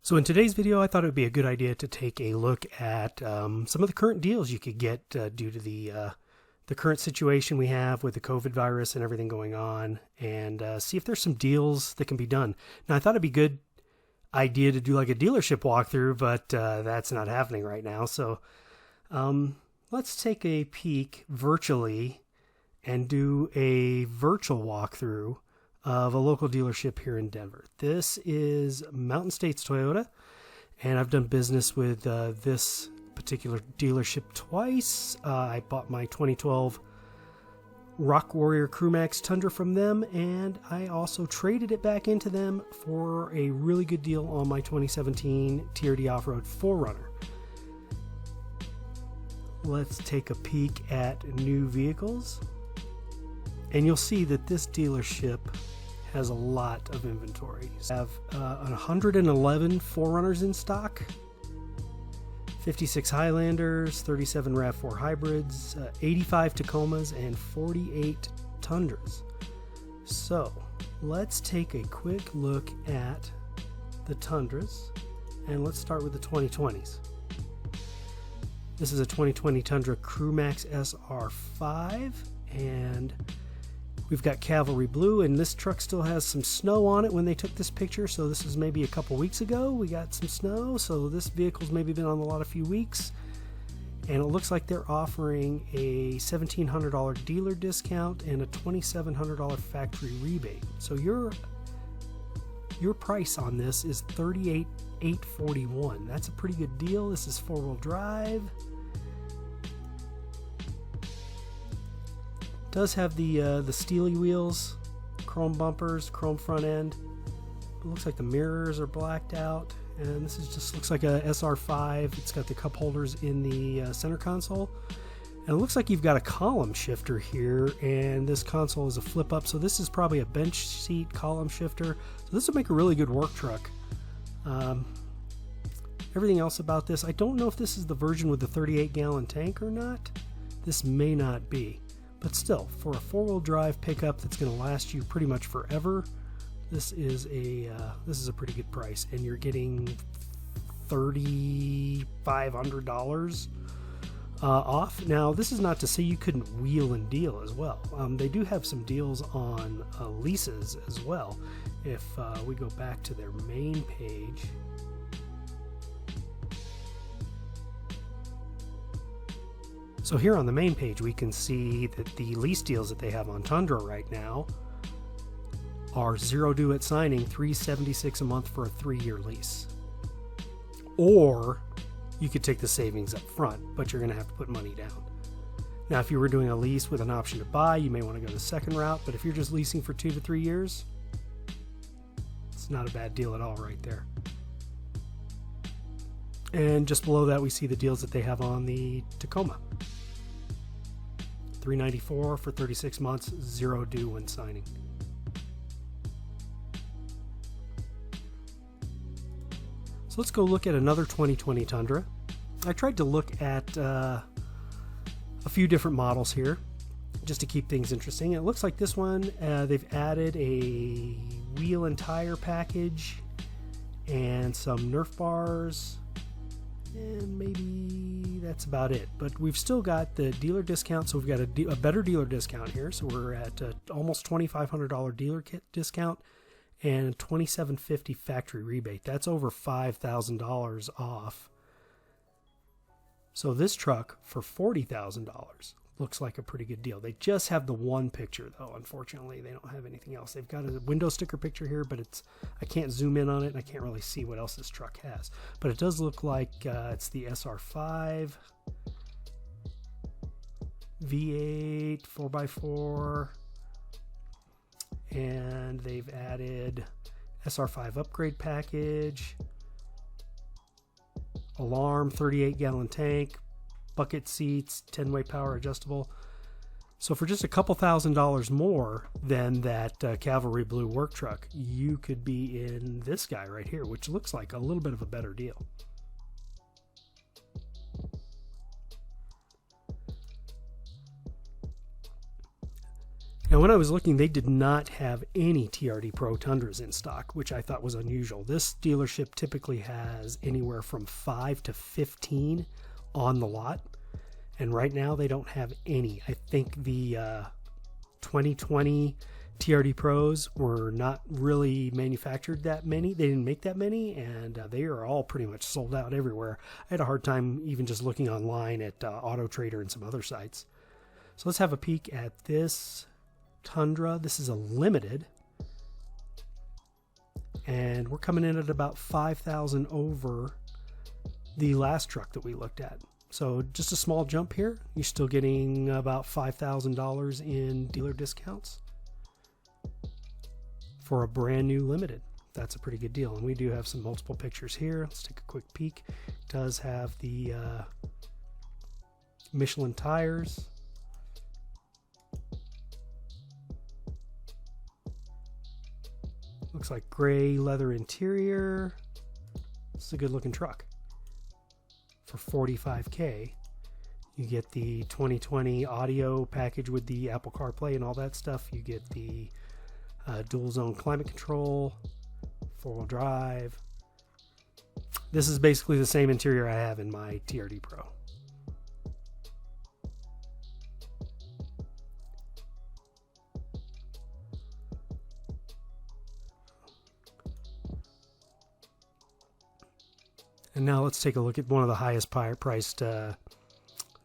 So in today's video, I thought it would be a good idea to take a look at some of the current deals you could get due to the current situation we have with the COVID virus and everything going on, and see if there's some deals that can be done. Now, I thought it'd be a good idea to do like a dealership walkthrough, but that's not happening right now. So let's take a peek virtually and do a virtual walkthrough of a local dealership here in Denver. This is Mountain States Toyota, and I've done business with this particular dealership twice. I bought my 2012 Rock Warrior Crewmax Tundra from them, and I also traded it back into them for a really good deal on my 2017 Trd Off-Road 4Runner. Let's take a peek at new vehicles, and you'll see that this dealership has a lot of inventory. We have 111 4Runners in stock, 56 Highlanders, 37 RAV4 hybrids, 85 Tacomas, and 48 Tundras. So let's take a quick look at the Tundras, and let's start with the 2020s. This is a 2020 Tundra Crewmax SR5, and we've got Cavalry Blue, and this truck still has some snow on it when they took this picture, so this is maybe a couple weeks ago. We got some snow, so this vehicle's maybe been on the lot a few weeks, and it looks like they're offering a $1,700 dealer discount and a $2,700 factory rebate. So your price on this is $38,841. That's a pretty good deal. This is four-wheel drive. Does have the steely wheels, chrome bumpers, chrome front end. It looks like the mirrors are blacked out, and this is just looks like a SR5. It's got the cup holders in the center console, and it looks like you've got a column shifter here, and this console is a flip up, so this is probably a bench seat column shifter. So this would make a really good work truck. Everything else about this, I don't know if this is the version with the 38-gallon tank or not. This may not be. But still, for a four-wheel drive pickup that's going to last you pretty much forever, this is a pretty good price, and you're getting $3,500 off. Now, this is not to say you couldn't wheel and deal as well. They do have some deals on leases as well. If we go back to their main page. So here on the main page, we can see that the lease deals that they have on Tundra right now are zero due at signing, $376 a month for a 3-year lease. Or you could take the savings up front, but you're going to have to put money down. Now, if you were doing a lease with an option to buy, you may want to go the second route, but if you're just leasing for 2 to 3 years, it's not a bad deal at all right there. And just below that, we see the deals that they have on the Tacoma. $394 for 36 months, zero due when signing. So let's go look at another 2020 Tundra. I tried to look at a few different models here just to keep things interesting. It looks like this one, they've added a wheel and tire package and some Nerf bars, and maybe that's about it. But we've still got the dealer discount, so we've got a better dealer discount here. So we're at almost $2,500 dealer kit discount and $2,750 factory rebate. That's over $5,000 off. So this truck for $40,000 looks like a pretty good deal. They just have the one picture though. Unfortunately, they don't have anything else. They've got a window sticker picture here, but I can't zoom in on it, and I can't really see what else this truck has. But it does look like it's the SR5 V8 4x4, and they've added SR5 upgrade package, alarm, 38-gallon tank, bucket seats, 10-way power adjustable. So for just a couple $1,000s more than that Cavalry Blue work truck, you could be in this guy right here, which looks like a little bit of a better deal. Now, when I was looking, they did not have any Trd Pro Tundras in stock, which I thought was unusual. This dealership typically has anywhere from 5 to 15 on the lot, and right now they don't have any. I think the 2020 Trd Pros were not really manufactured that many. They didn't make that many, and they are all pretty much sold out everywhere. I had a hard time even just looking online at Auto Trader and some other sites. So let's have a peek at this Tundra. This is a limited, and we're coming in at about 5,000 over the last truck that we looked at. So just a small jump here. You're still getting about $5,000 in dealer discounts for a brand new limited. That's a pretty good deal. And we do have some multiple pictures here. Let's take a quick peek. It does have the Michelin tires. Looks like gray leather interior. This is a good looking truck. For $45K, you get the 2020 audio package with the Apple CarPlay and all that stuff. You get the dual zone climate control, 4-wheel drive. This is basically the same interior I have in my Trd Pro. And now let's take a look at one of the highest priced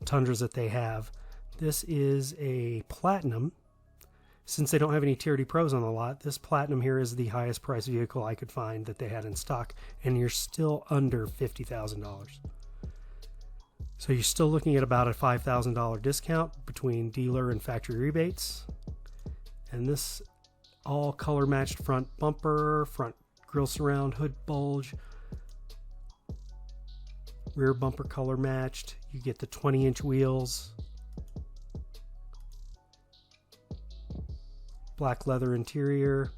Tundras that they have. This is a Platinum. Since they don't have any Trd Pros on the lot, this Platinum here is the highest priced vehicle I could find that they had in stock, and you're still under $50,000. So you're still looking at about a $5,000 discount between dealer and factory rebates. And this all color matched front bumper, front grille surround, hood bulge, rear bumper color matched. You get the 20-inch wheels, black leather interior.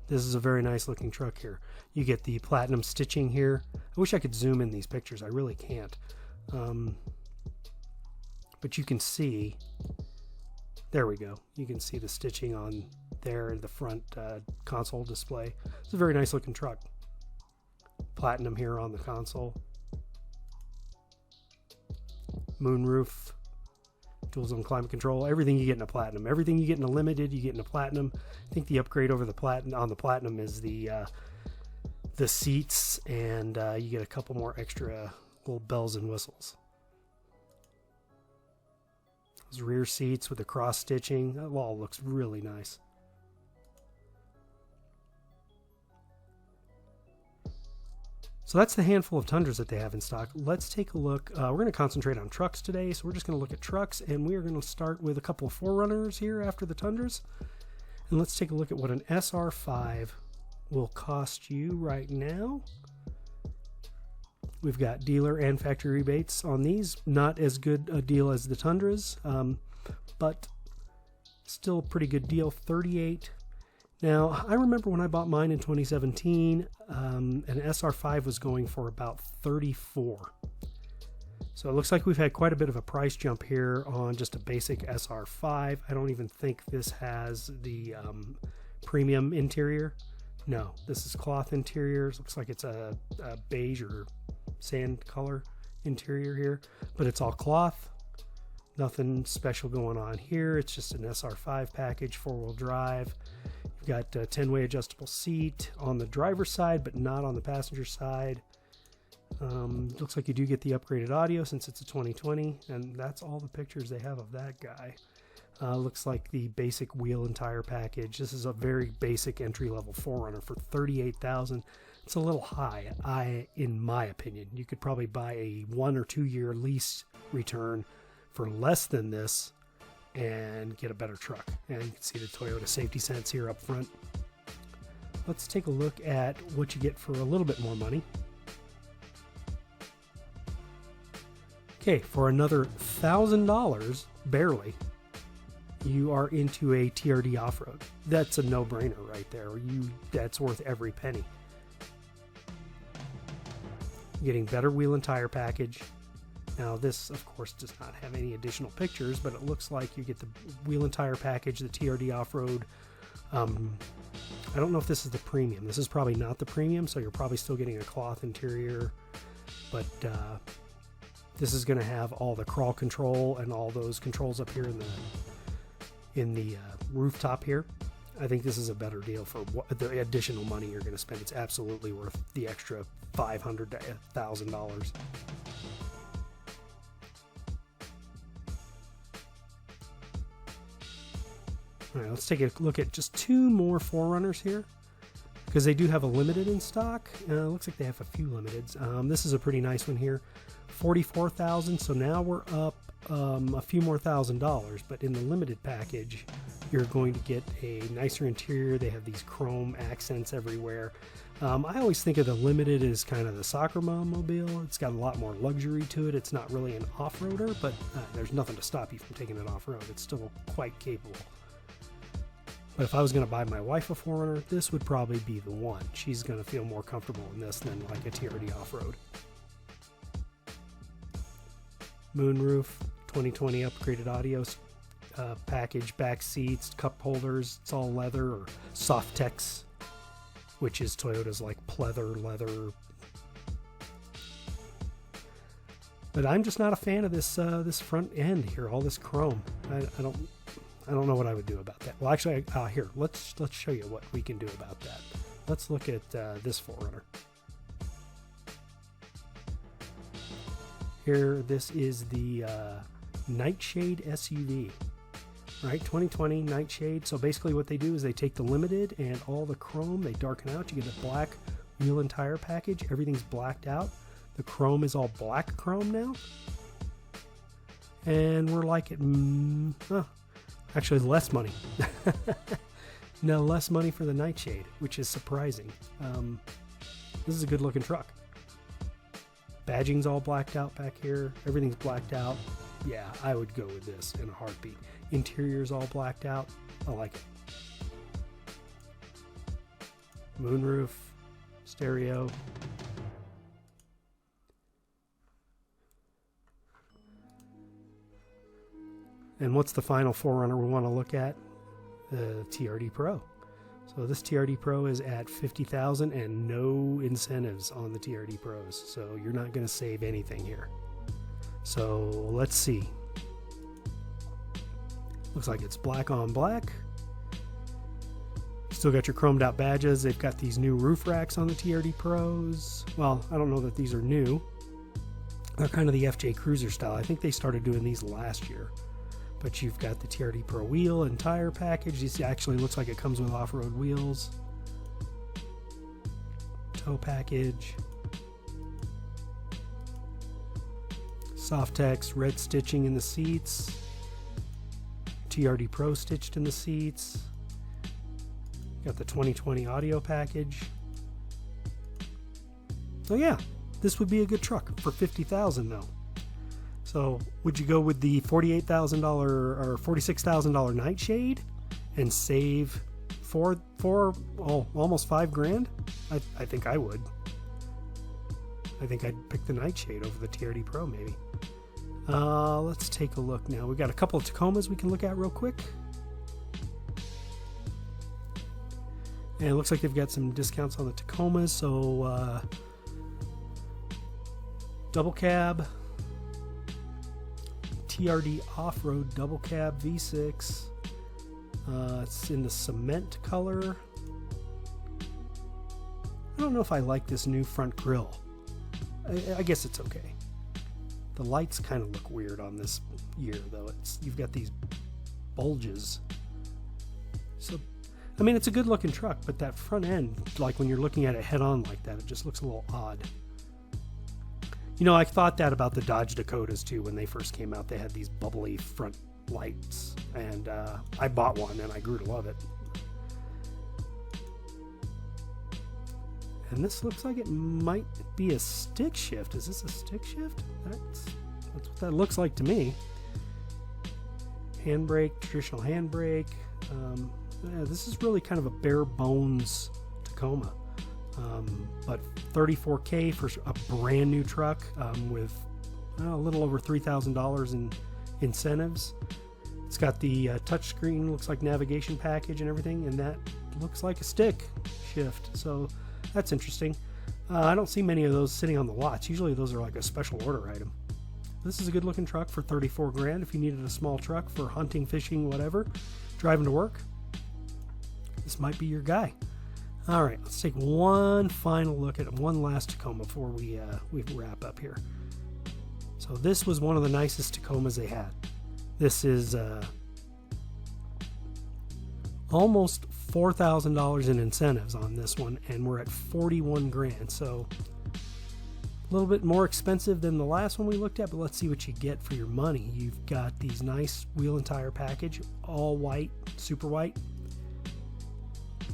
This is a very nice looking truck here. You get the platinum stitching here. I wish I could zoom in these pictures. I really can't. But you can see, there we go. You can see the stitching on there, the front console display. It's a very nice looking truck. Platinum here on the console. Moonroof, dual zone climate control, everything you get in a Platinum. Everything you get in a limited, you get in a Platinum. I think the upgrade over the Platinum is the seats, and you get a couple more extra little bells and whistles. Those rear seats with the cross stitching, that all looks really nice. So that's the handful of Tundras that they have in stock. Let's take a look. We're going to concentrate on trucks today, so we're just going to look at trucks, and we are going to start with a couple of 4Runners here after the Tundras. And let's take a look at what an SR5 will cost you right now. We've got dealer and factory rebates on these. Not as good a deal as the Tundras, but still a pretty good deal, $38. Now, I remember when I bought mine in 2017, an SR5 was going for about $34. So it looks like we've had quite a bit of a price jump here on just a basic SR5. I don't even think this has the premium interior. No, this is cloth interiors. Looks like it's a beige or sand color interior here, but it's all cloth. Nothing special going on here. It's just an SR5 package, 4-wheel drive. You've got a 10-way adjustable seat on the driver's side, but not on the passenger side. Looks like you do get the upgraded audio since it's a 2020, and that's all the pictures they have of that guy. Looks like the basic wheel and tire package. This is a very basic entry-level 4Runner for $38,000. It's a little high, in my opinion. You could probably buy a 1 or 2 year lease return for less than this and get a better truck. And you can see the Toyota Safety Sense here up front. Let's take a look at what you get for a little bit more money. Okay, for another $1,000, barely, you are into a TRD off-road. That's a no-brainer right there. That's worth every penny. Getting better wheel and tire package, Now this, of course, does not have any additional pictures, but it looks like you get the wheel and tire package, the TRD off-road. I don't know if this is the premium. This is probably not the premium, so you're probably still getting a cloth interior, but this is going to have all the crawl control and all those controls up here in the rooftop here. I think this is a better deal for the additional money you're going to spend. It's absolutely worth the extra $500 to $1,000. All right, let's take a look at just 2 more 4Runners here, because they do have a limited in stock. Looks like they have a few limiteds. This is a pretty nice one here, $44,000. So now we're up a few more $1,000, but in the limited package, you're going to get a nicer interior. They have these chrome accents everywhere. I always think of the limited as kind of the soccer mom mobile. It's got a lot more luxury to it. It's not really an off-roader, but there's nothing to stop you from taking it off-road. It's still quite capable. But if I was going to buy my wife a 4Runner, this would probably be the one. She's going to feel more comfortable in this than like a TRD off-road. Moonroof, 2020 upgraded audio package, back seats, cup holders. It's all leather or Softex, which is Toyota's like pleather leather. But I'm just not a fan of this this front end here, all this chrome. I don't know what I would do about that. Well, actually, here, let's show you what we can do about that. Let's look at this 4Runner. Here, this is the Nightshade SUV, right? 2020 Nightshade. So basically what they do is they take the limited and all the chrome, they darken out. You get a black wheel and tire package. Everything's blacked out. The chrome is all black chrome now. And we're like at, actually less money. No, less money for the Nightshade, which is surprising. This is a good looking truck. Badging's all blacked out back here. Everything's blacked out. Yeah, I would go with this in a heartbeat. Interior's all blacked out. I like it. Moonroof, stereo. And what's the final 4Runner we want to look at? The TRD Pro. So this TRD Pro is at $50,000 and no incentives on the TRD Pros. So you're not going to save anything here. So let's see. Looks like it's black on black. Still got your chromed out badges. They've got these new roof racks on the TRD Pros. Well, I don't know that these are new. They're kind of the FJ Cruiser style. I think they started doing these last year. But you've got the TRD Pro wheel and tire package. This actually looks like it comes with off-road wheels. Tow package. Softex red stitching in the seats. TRD Pro stitched in the seats. Got the 2020 audio package. So yeah, this would be a good truck for $50,000 though. So would you go with the $48,000 or $46,000 Nightshade and save almost $5,000? I think I would. I think I'd pick the Nightshade over the TRD Pro maybe. Let's take a look now. We've got a couple of Tacomas we can look at real quick. And it looks like they've got some discounts on the Tacomas. So double cab. TRD off-road double cab V6. It's in the cement color. I don't know if I like this new front grille. I guess it's okay. The lights kind of look weird on this year though. You've got these bulges. So I mean, it's a good looking truck, but that front end, like when you're looking at it head on like that, it just looks a little odd. You know, I thought that about the Dodge Dakotas too when they first came out. They had these bubbly front lights, and I bought one and I grew to love it. And this looks like it might be a stick shift. Is this a stick shift? That's what that looks like to me. Handbrake, traditional handbrake. Yeah, this is really kind of a bare bones Tacoma. But $34K for a brand new truck with a little over $3,000 in incentives. It's got the touchscreen, looks like navigation package and everything, and that looks like a stick shift, so that's interesting. I don't see many of those sitting on the lots. Usually those are like a special order item. This is a good looking truck for 34 grand if you needed a small truck for hunting, fishing, whatever, driving to work. This might be your guy. All right, let's take one final look at one last Tacoma before we wrap up here. So this was one of the nicest Tacomas they had. This is almost $4,000 in incentives on this one, and we're at 41 grand. So a little bit more expensive than the last one we looked at, but let's see what you get for your money. You've got these nice wheel and tire package, all white, super white.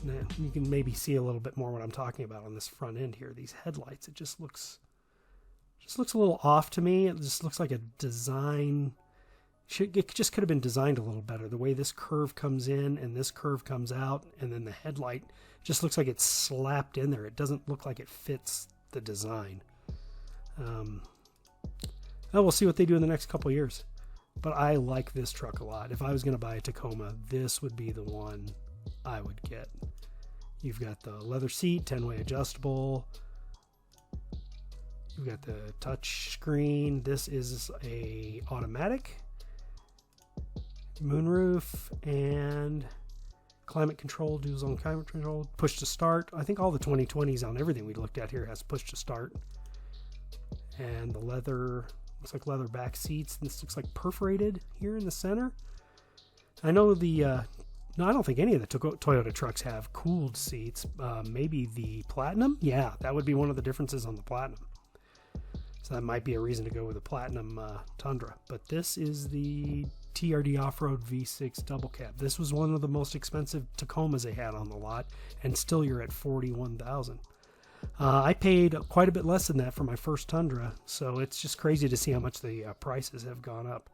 Now, you can maybe see a little bit more what I'm talking about on this front end here. These headlights, it just looks a little off to me. It just looks like a design. It just could have been designed a little better. The way this curve comes in and this curve comes out, and then the headlight just looks like it's slapped in there. It doesn't look like it fits the design. We'll see what they do in the next couple of years. But I like this truck a lot. If I was going to buy a Tacoma, this would be the one I would get. You've got the leather seat, 10-way adjustable. You've got the touch screen. This is a automatic. Moonroof and climate control, dual zone climate control, push to start. I think all the 2020s on everything we looked at here has push to start. And the leather, looks like leather back seats. This looks like perforated here in the center. I know no, I don't think any of the Toyota trucks have cooled seats. Maybe the Platinum? Yeah, that would be one of the differences on the Platinum. So that might be a reason to go with the Platinum Tundra. But this is the TRD Off-Road V6 double cab. This was one of the most expensive Tacomas they had on the lot, and still you're at $41,000. I paid quite a bit less than that for my first Tundra, so it's just crazy to see how much the prices have gone up.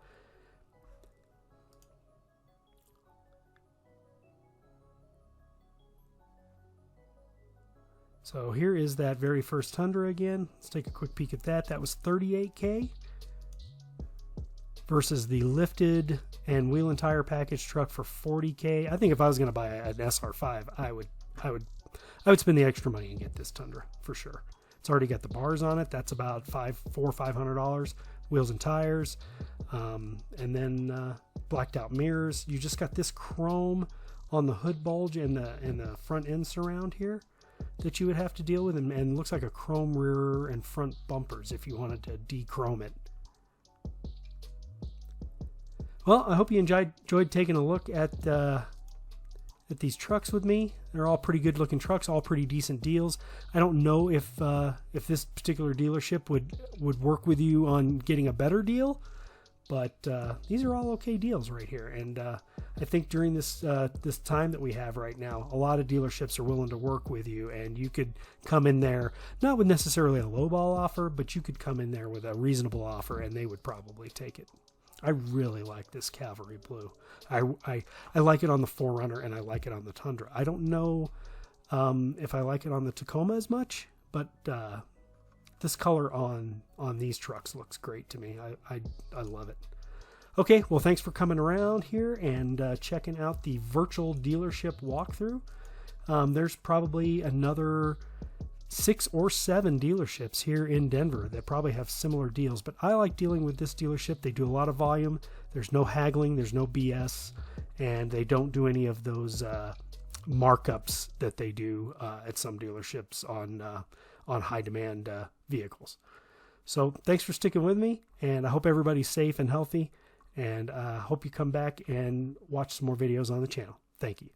So here is that very first Tundra again. Let's take a quick peek at that. That was $38K versus the lifted and wheel and tire package truck for $40K. I think if I was going to buy an SR5, I would spend the extra money and get this Tundra for sure. It's already got the bars on it. That's about $500, wheels and tires, and then blacked out mirrors. You just got this chrome on the hood bulge and the front end surround here that you would have to deal with, and looks like a chrome rear and front bumpers if you wanted to de-chrome it. Well, I hope you enjoyed taking a look at these trucks with me. They're all pretty good looking trucks, all pretty decent deals. I don't know if this particular dealership would work with you on getting a better deal, but these are all okay deals right here. And I think during this time that we have right now, a lot of dealerships are willing to work with you, and you could come in there not with necessarily a lowball offer, but you could come in there with a reasonable offer, and they would probably take it. I really like this Cavalry Blue. I like it on the 4Runner, and I like it on the Tundra. I don't know if I like it on the Tacoma as much, but this color on these trucks looks great to me. I love it. Okay, well, thanks for coming around here and checking out the virtual dealership walkthrough. There's probably another 6 or 7 dealerships here in Denver that probably have similar deals, but I like dealing with this dealership. They do a lot of volume. There's no haggling, there's no BS, and they don't do any of those markups that they do at some dealerships on high demand vehicles. So thanks for sticking with me, and I hope everybody's safe and healthy, and I hope you come back and watch some more videos on the channel. Thank you.